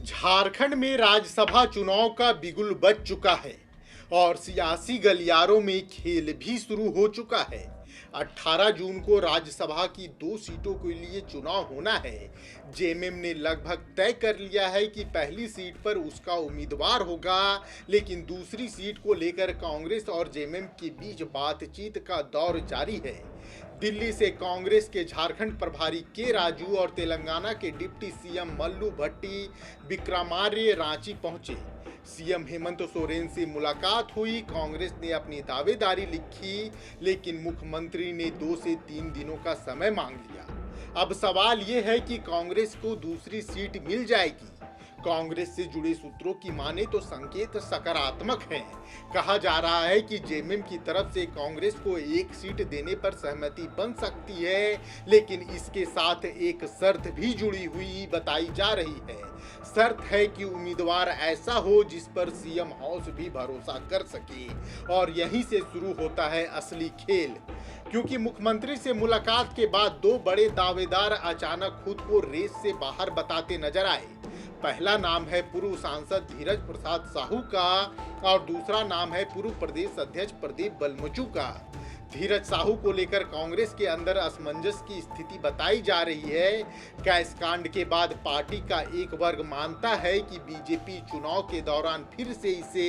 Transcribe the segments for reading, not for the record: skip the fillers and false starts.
झारखंड में राज्यसभा चुनाव का बिगुल बज चुका है और सियासी गलियारों में खेल भी शुरू हो चुका है। 18 जून को राज्यसभा की 2 सीटों के लिए चुनाव होना है। जेएमएम ने लगभग तय कर लिया है कि पहली सीट पर उसका उम्मीदवार होगा, लेकिन दूसरी सीट को लेकर कांग्रेस और जेएमएम के बीच बातचीत का दौर जारी है। दिल्ली से कांग्रेस के झारखंड प्रभारी के राजू और तेलंगाना के डिप्टी सीएम मल्लू भट्टी विक्रमार्य रांची पहुंचे। सीएम हेमंत सोरेन से मुलाकात हुई। कांग्रेस ने अपनी दावेदारी लिखी, लेकिन मुख्यमंत्री ने 2 से 3 दिनों का समय मांग लिया। अब सवाल यह है कि कांग्रेस को दूसरी सीट मिल जाएगी। कांग्रेस से जुड़े सूत्रों की माने तो संकेत सकारात्मक हैं। कहा जा रहा है कि जेएमएम की तरफ से कांग्रेस को 1 सीट देने पर सहमति बन सकती है, लेकिन इसके साथ एक शर्त भी जुड़ी हुई बताई जा रही है। शर्त है कि उम्मीदवार ऐसा हो जिस पर सीएम हाउस भी भरोसा कर सके, और यहीं से शुरू होता है असली खेल। क्योंकि मुख्यमंत्री से मुलाकात के बाद 2 बड़े दावेदार अचानक खुद को रेस से बाहर बताते नजर आए। पहला नाम है पूर्व सांसद धीरज प्रसाद साहू का और दूसरा नाम है पूर्व प्रदेश अध्यक्ष प्रदीप बलमुचू का। धीरज साहू को लेकर कांग्रेस के अंदर असमंजस की स्थिति बताई जा रही है। कैश कांड के बाद पार्टी का एक वर्ग मानता है कि बीजेपी चुनाव के दौरान फिर से इसे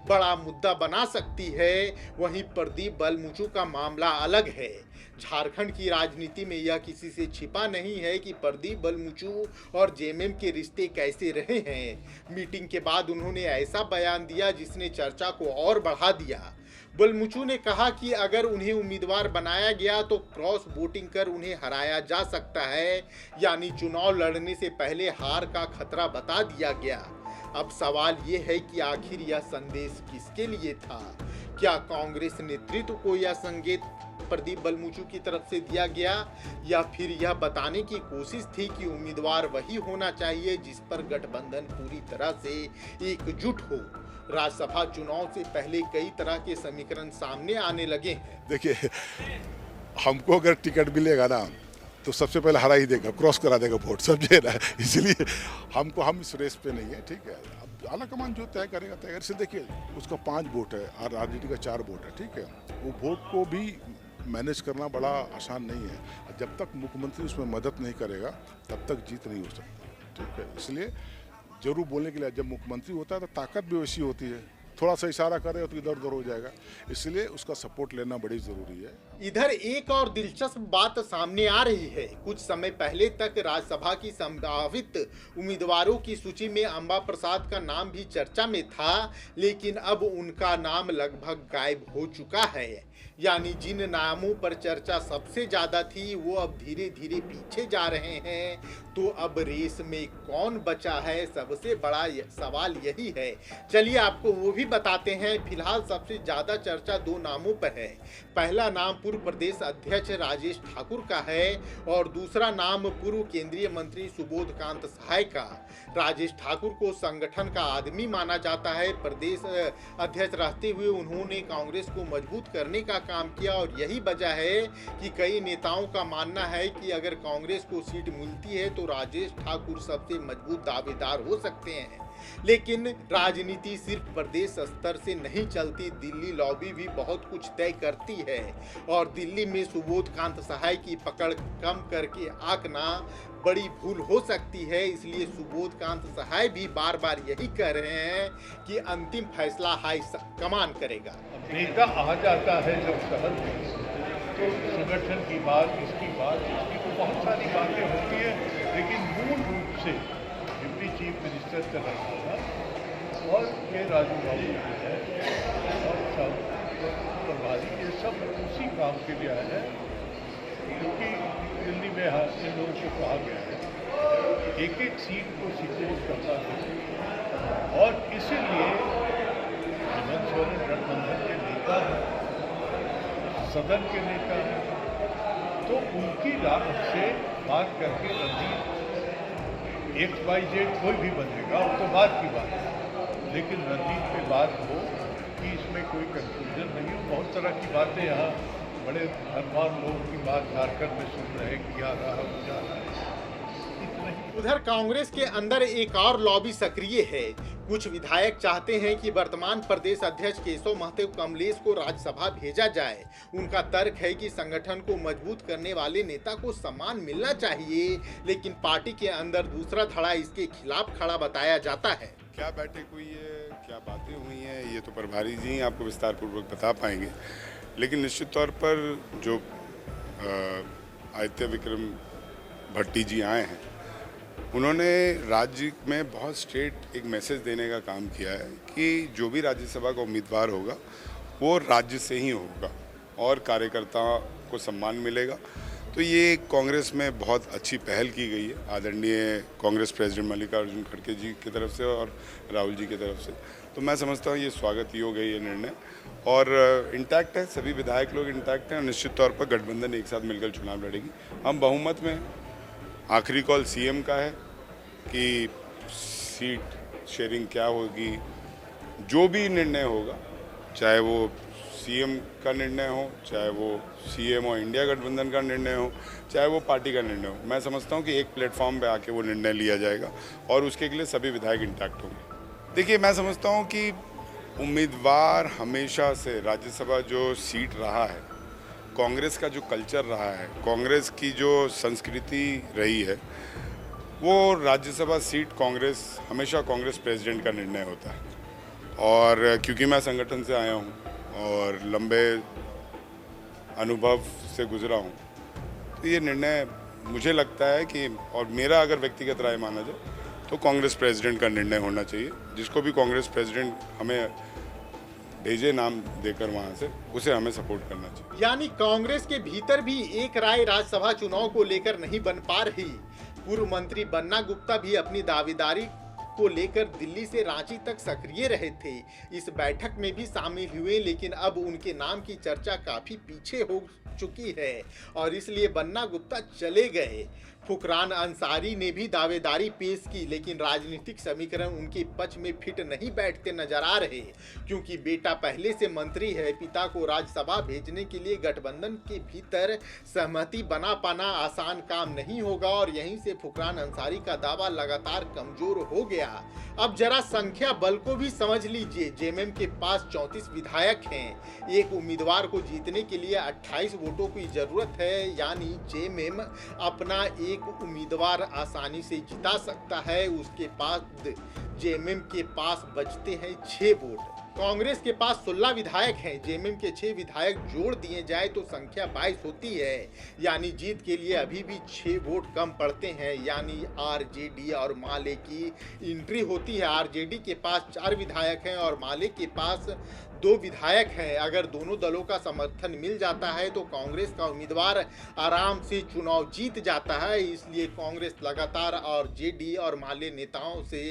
बड़ा मुद्दा बना सकती है। वहीं प्रदीप बलमुचू का मामला अलग है। झारखंड की राजनीति में यह किसी से छिपा नहीं है कि प्रदीप बलमुचू और जेएमएम के रिश्ते कैसे रहे हैं। मीटिंग के बाद उन्होंने ऐसा बयान दिया जिसने चर्चा को और बढ़ा दिया। बलमुचू ने कहा कि अगर उन्हें उम्मीदवार बनाया गया तो क्रॉस वोटिंग कर उन्हें हराया जा सकता है, यानी चुनाव लड़ने से पहले हार का खतरा बता दिया गया। अब सवाल ये है कि आखिर यह संदेश किसके लिए था? क्या कांग्रेस नेतृत्व को यह संकेत प्रदीप बलमुचू की तरफ से दिया गया, या फिर यह बताने की कोशिश थी कि उम्मीदवार वही होना चाहिए जिस पर गठबंधन पूरी तरह से एकजुट हो? राज्यसभा चुनाव से पहले कई तरह के समीकरण सामने आने लगे हैं। देखिए, हमको अगर टिकट मिलेगा ना तो सबसे पहले हरा ही देगा, क्रॉस करा देगा वोट, समझे ना। इसलिए हम इस रेस पे नहीं है, ठीक है। अब आलाकमान जो तय करेगा तय से, देखिए उसका 5 वोट है और राजनीति का 4 वोट है, ठीक है। वो वोट को भी मैनेज करना बड़ा आसान नहीं है। जब तक मुख्यमंत्री उसमें मदद नहीं करेगा तब तक जीत नहीं हो सकती, ठीक है। इसलिए जरूर बोलने के लिए जब मुख्यमंत्री होता है तो ताकत भी वैसी होती है, थोड़ा सा इशारा करे तो इधर उधर हो जाएगा, इसलिए उसका सपोर्ट लेना बड़ी जरूरी है। इधर एक और दिलचस्प बात सामने आ रही है। कुछ समय पहले तक राज्यसभा की संभावित उम्मीदवारों की सूची में अंबा प्रसाद का नाम भी चर्चा में था, लेकिन अब उनका नाम लगभग गायब हो चुका है। यानी जिन नामों पर चर्चा सबसे ज्यादा थी वो अब धीरे धीरे पीछे जा रहे हैं। तो अब रेस में कौन बचा है, सबसे बड़ा सवाल यही है। चलिए आपको वो भी बताते हैं। फिलहाल सबसे ज्यादा चर्चा 2 नामों पर है। पहला नाम पूर्व प्रदेश अध्यक्ष राजेश ठाकुर का है और दूसरा नाम पूर्व केंद्रीय मंत्री सुबोधकांत सहाय का। राजेश ठाकुर को संगठन का आदमी माना जाता है। प्रदेश अध्यक्ष रहते हुए उन्होंने कांग्रेस को मजबूत करने का काम किया, और यही वजह है कि कई नेताओं का मानना है कि अगर कांग्रेस को सीट मिलती है तो राजेश ठाकुर सबसे मजबूत दावेदार हो सकते हैं। लेकिन राजनीति सिर्फ प्रदेश स्तर से नहीं चलती, दिल्ली लॉबी भी बहुत कुछ तय करती है, और दिल्ली में सुबोधकांत सहाय की पकड़ कम करके आंकना बड़ी भूल हो सकती है। इसलिए सुबोधकांत सहाय भी बार बार यही कह रहे हैं कि अंतिम फैसला हाई कमान करेगा। नेता आ जाता है जब शहर में तो संगठन की बात, इसकी तो बहुत सारी बातें होती है, लेकिन मूल रूप से डिप्टी चीफ मिनिस्टर तेलंगाना और के राजू बाबू है और सब प्रभारी, ये सब उसी काम के लिए आए हैं। क्योंकि दिल्ली में इन लोगों को कहा गया है एक सीट को सिक्योर करना है, और इसीलिए हेमंत सोरेन गठबंधन के नेता हैं, सदन के नेता हैं, तो उनकी राह से बात करके रणनीति XYZ कोई भी बनेगा, वो तो बात की बात है, लेकिन रणनीति पे बात हो कि इसमें कोई कंफ्यूजन नहीं हो। बहुत तरह की बातें यहाँ बड़े धनवान लोगों की बात झारखंड में सुन रहे हैं कि आ रहा है, जा रहा है, इतना ही। उधर कांग्रेस के अंदर एक और लॉबी सक्रिय है। कुछ विधायक चाहते हैं कि वर्तमान प्रदेश अध्यक्ष केशव महतो कमलेश को राज्यसभा भेजा जाए। उनका तर्क है कि संगठन को मजबूत करने वाले नेता को सम्मान मिलना चाहिए, लेकिन पार्टी के अंदर दूसरा धड़ा इसके खिलाफ खड़ा बताया जाता है। क्या बैठक हुई है, क्या बातें हुई हैं, ये तो प्रभारी जी आपको विस्तार पूर्वक बता पाएंगे। लेकिन निश्चित तौर पर जो आदित्य विक्रम भट्टी जी आए हैं, उन्होंने राज्य में बहुत स्ट्रेट एक मैसेज देने का काम किया है कि जो भी राज्यसभा का उम्मीदवार होगा वो राज्य से ही होगा और कार्यकर्ताओं को सम्मान मिलेगा। तो ये कांग्रेस में बहुत अच्छी पहल की गई है आदरणीय कांग्रेस प्रेसिडेंट मल्लिकार्जुन खड़गे जी की तरफ से और राहुल जी की तरफ से। तो मैं समझता हूँ ये स्वागत योग्य है ये निर्णय, और इंटैक्ट है, सभी विधायक लोग इंटैक्ट हैं और निश्चित तौर पर गठबंधन एक साथ मिलकर चुनाव लड़ेगी। हम बहुमत में, आखिरी कॉल सीएम का है कि सीट शेयरिंग क्या होगी। जो भी निर्णय होगा, चाहे वो सीएम का निर्णय हो, चाहे वो सीएम और इंडिया गठबंधन का निर्णय हो, चाहे वो पार्टी का निर्णय हो, मैं समझता हूँ कि एक प्लेटफॉर्म पे आके वो निर्णय लिया जाएगा और उसके लिए सभी विधायक इंटैक्ट होंगे। देखिए, मैं समझता हूँ कि उम्मीदवार हमेशा से राज्यसभा जो सीट रहा है, कांग्रेस का जो कल्चर रहा है, कांग्रेस की जो संस्कृति रही है, वो राज्यसभा सीट कांग्रेस हमेशा कांग्रेस प्रेसिडेंट का निर्णय होता है। और क्योंकि मैं संगठन से आया हूँ और लंबे अनुभव से गुजरा हूँ, तो ये निर्णय मुझे लगता है कि, और मेरा अगर व्यक्तिगत राय माना जाए, तो कांग्रेस प्रेसिडेंट का निर्णय होना चाहिए। जिसको भी कांग्रेस प्रेसिडेंट हमें भेजे नाम देकर वहाँ से, उसे हमें सपोर्ट करना चाहिए। यानी कांग्रेस के भीतर भी एक राय राज्यसभा चुनाव को लेकर नहीं बन पा रही। पूर्व मंत्री बन्ना गुप्ता भी अपनी दावेदारी को लेकर दिल्ली से रांची तक सक्रिय रहे थे। इस बैठक में भी शामिल हुए, लेकिन अब उनके नाम की चर्चा काफी पीछे हो चुकी है और इसलिए बन्ना गुप्ता चले गए। फुकरान अंसारी ने भी दावेदारी पेश की, लेकिन राजनीतिक समीकरण उनके पक्ष में फिट नहीं बैठते नजर आ रहे, क्योंकि बेटा पहले से मंत्री है। पिता को राज्यसभा भेजने के लिए गठबंधन के भीतर सहमति बना पाना आसान काम नहीं होगा और यहीं से फुकरान अंसारी का दावा लगातार कमजोर हो गया। अब जरा संख्या बल को भी समझ लीजिए। जेएमएम के पास 34 विधायक हैं। एक उम्मीदवार को जीतने के लिए 28 वोटों की जरूरत है, यानी जेएमएम अपना एक उम्मीदवार आसानी से जिता सकता है। उसके पास जेएमएम के पास बचते हैं 6 वोट। कांग्रेस के पास 16 विधायक हैं। जेएमएम के 6 विधायक जोड़ दिए जाए तो संख्या 22 होती है, यानी जीत के लिए अभी भी 6 वोट कम पड़ते हैं। यानी आरजेडी और माले की एंट्री होती है। आरजेडी के पास 4 विधायक हैं और माले के पास 2 विधायक हैं। अगर दोनों दलों का समर्थन मिल जाता है तो कांग्रेस का उम्मीदवार आराम से चुनाव जीत जाता है। इसलिए कांग्रेस लगातार आरजेडी और माले नेताओं से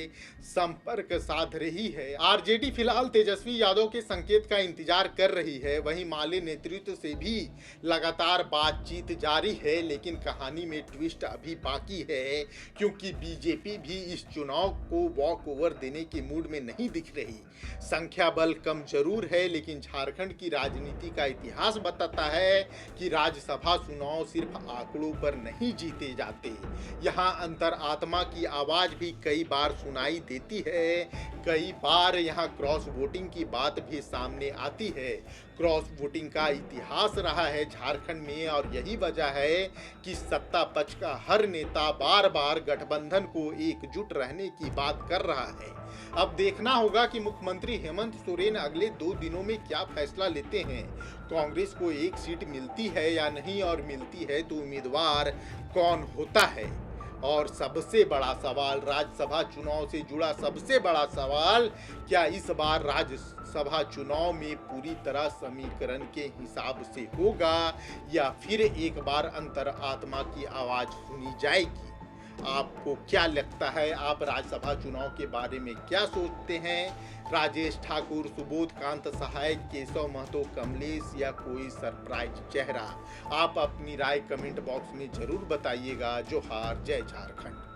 संपर्क साध रही है। आरजेडी फिलहाल तेजस्वी यादव के संकेत का इंतजार कर रही है। वहीं माले नेतृत्व से भी लगातार बातचीत जारी है, लेकिन कहानी में ट्विस्ट अभी बाकी है, क्योंकि बीजेपी भी इस चुनाव को वॉक ओवर देने के मूड में नहीं दिख रही। संख्या बल कम जरूर है, लेकिन झारखंड की राजनीति का इतिहास बताता है कि राज्यसभा चुनाव सिर्फ आंकड़ों पर नहीं जीते जाते। यहाँ अंतरात्मा की आवाज भी कई बार सुनाई देती है। कई बार यहाँ क्रॉस वोटिंग की बात भी सामने आती है। क्रॉस वोटिंग का इतिहास रहा है झारखंड में और यही वजह है कि सत्ता पक्ष का हर नेता बार बार गठबंधन को एकजुट रहने की बात कर रहा है। अब देखना होगा कि मुख्यमंत्री हेमंत सोरेन अगले 2 दिनों में क्या फैसला लेते हैं। कांग्रेस को एक सीट मिलती है या नहीं, और मिलती है तो उम्मीदवार कौन होता है। और सबसे बड़ा सवाल, राज्यसभा चुनाव से जुड़ा सबसे बड़ा सवाल, क्या इस बार राज्यसभा चुनाव में पूरी तरह समीकरण के हिसाब से होगा या फिर एक बार अंतरात्मा की आवाज सुनी जाएगी। आपको क्या लगता है? आप राज्यसभा चुनाव के बारे में क्या सोचते हैं? राजेश ठाकुर, सुबोध कांत सहाय, केशव महतो कमलेश या कोई सरप्राइज चेहरा? आप अपनी राय कमेंट बॉक्स में जरूर बताइएगा। जोहार, जय झारखंड।